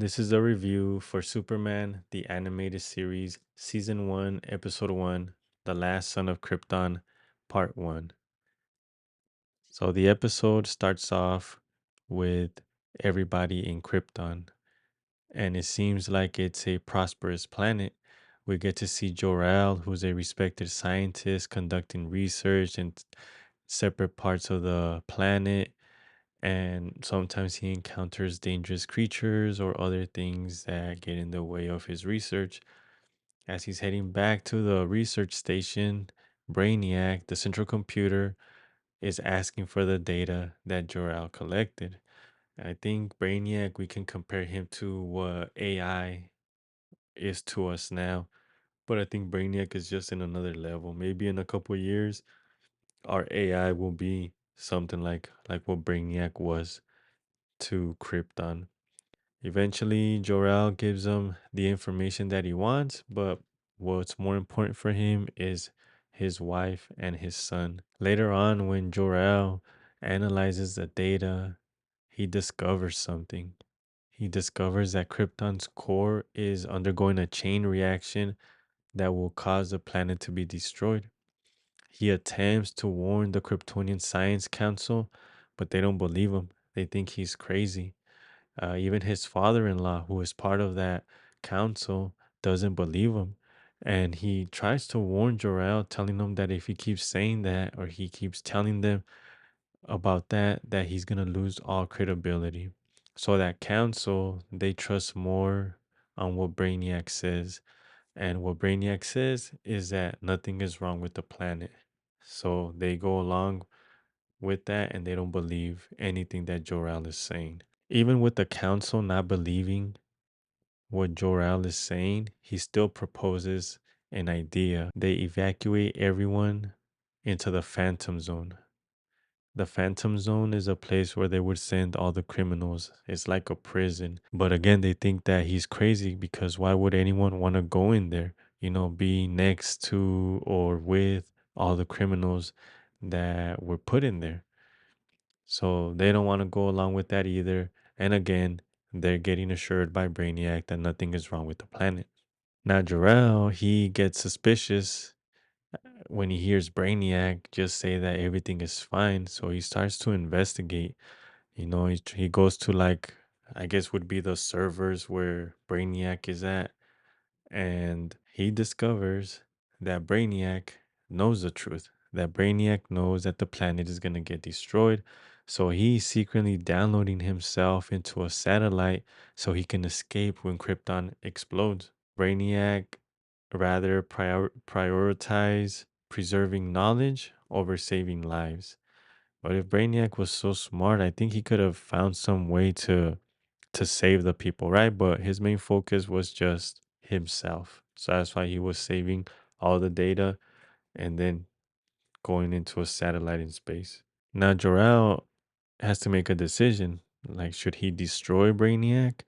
This is a review for Superman, the animated series, Season 1, Episode 1, The Last Son of Krypton, Part 1. So the episode starts off with everybody in Krypton, and it seems like it's a prosperous planet. We get to see Jor-El, who's a respected scientist conducting research in separate parts of the planet, and sometimes he encounters dangerous creatures or other things that get in the way of his research. As he's heading back to the research station, Brainiac, the central computer, is asking for the data that Jor-El collected. I think Brainiac, we can compare him to what AI is to us now, but I think Brainiac is just in another level. Maybe in a couple years, our AI will be something like what Brainiac was to Krypton. Eventually, Jor-El gives him the information that he wants, but what's more important for him is his wife and his son. Later on, when Jor-El analyzes the data, he discovers something. He discovers that Krypton's core is undergoing a chain reaction that will cause the planet to be destroyed. He attempts to warn the Kryptonian Science Council, but they don't believe him. They think he's crazy. Even his father-in-law, who is part of that council, doesn't believe him. And he tries to warn Jor-El, telling him that if he keeps saying that or he keeps telling them about that he's gonna lose all credibility. So that council, they trust more on what Brainiac says. And what Brainiac says is that nothing is wrong with the planet. So they go along with that and they don't believe anything that Jor-El is saying. Even with the council not believing what Jor-El is saying, he still proposes an idea. They evacuate everyone into the Phantom Zone. The Phantom Zone is a place where they would send all the criminals. It's like a prison. But again, they think that he's crazy because why would anyone want to go in there? Be next to or with all the criminals that were put in there. So they don't want to go along with that either. And again, they're getting assured by Brainiac that nothing is wrong with the planet. Now, Jor-El, he gets suspicious when he hears Brainiac just say that everything is fine. So he starts to investigate. He goes to, like, I guess would be the servers where Brainiac is at, and he discovers that Brainiac knows the truth, that Brainiac knows that the planet is going to get destroyed. So he's secretly downloading himself into a satellite so he can escape when Krypton explodes. Brainiac rather prioritize preserving knowledge over saving lives. But if Brainiac was so smart, I think he could have found some way to save the people, right? But his main focus was just himself. So that's why he was saving all the data and then going into a satellite in space. Now Jor-El has to make a decision. Like, should he destroy Brainiac?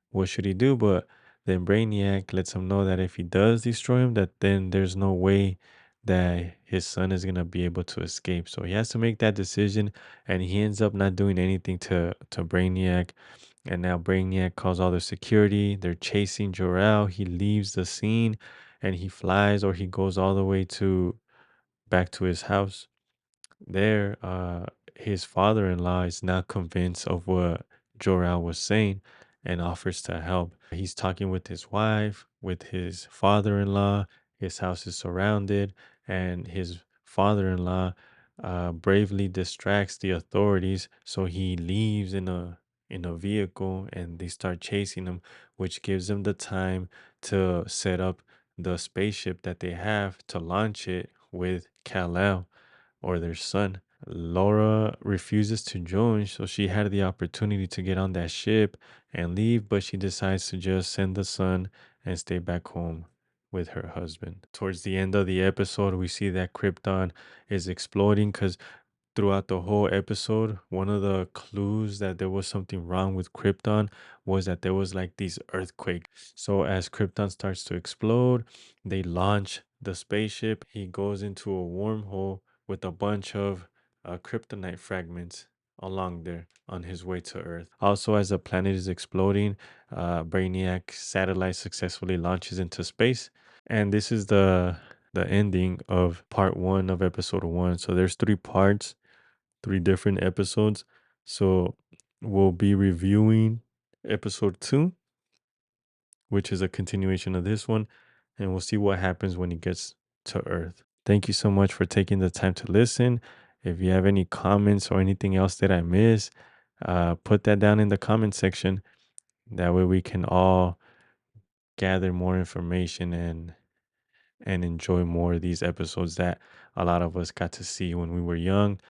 What should he do? But then Brainiac lets him know that if he does destroy him, that then there's no way that his son is gonna be able to escape. So he has to make that decision, and he ends up not doing anything to Brainiac. And now Brainiac calls all the security. They're chasing Jor-El. He leaves the scene, and he flies or he goes all the way to back to his house. There, his father-in-law is not convinced of what Jor-El was saying and offers to help. He's talking with his wife, with his father-in-law. His house is surrounded, and his father-in-law bravely distracts the authorities. So he leaves in a vehicle, and they start chasing him, which gives them the time to set up the spaceship that they have to launch it with Kal-El or their son. Laura refuses to join, so she had the opportunity to get on that ship and leave, but she decides to just send the son and stay back home with her husband. Towards the end of the episode, we see that Krypton is exploding because throughout the whole episode, one of the clues that there was something wrong with Krypton was that there was like these earthquakes. So as Krypton starts to explode, they launch the spaceship. He goes into a wormhole with a bunch of kryptonite fragments along there on his way to Earth. Also, as the planet is exploding, Brainiac satellite successfully launches into space, and this is the ending of part one of episode one. So there's three parts, three different episodes. So we'll be reviewing episode two, which is a continuation of this one, and we'll see what happens when he gets to Earth. Thank you so much for taking the time to listen. If you have any comments or anything else that I missed, put that down in the comment section. That way we can all gather more information and enjoy more of these episodes that a lot of us got to see when we were young.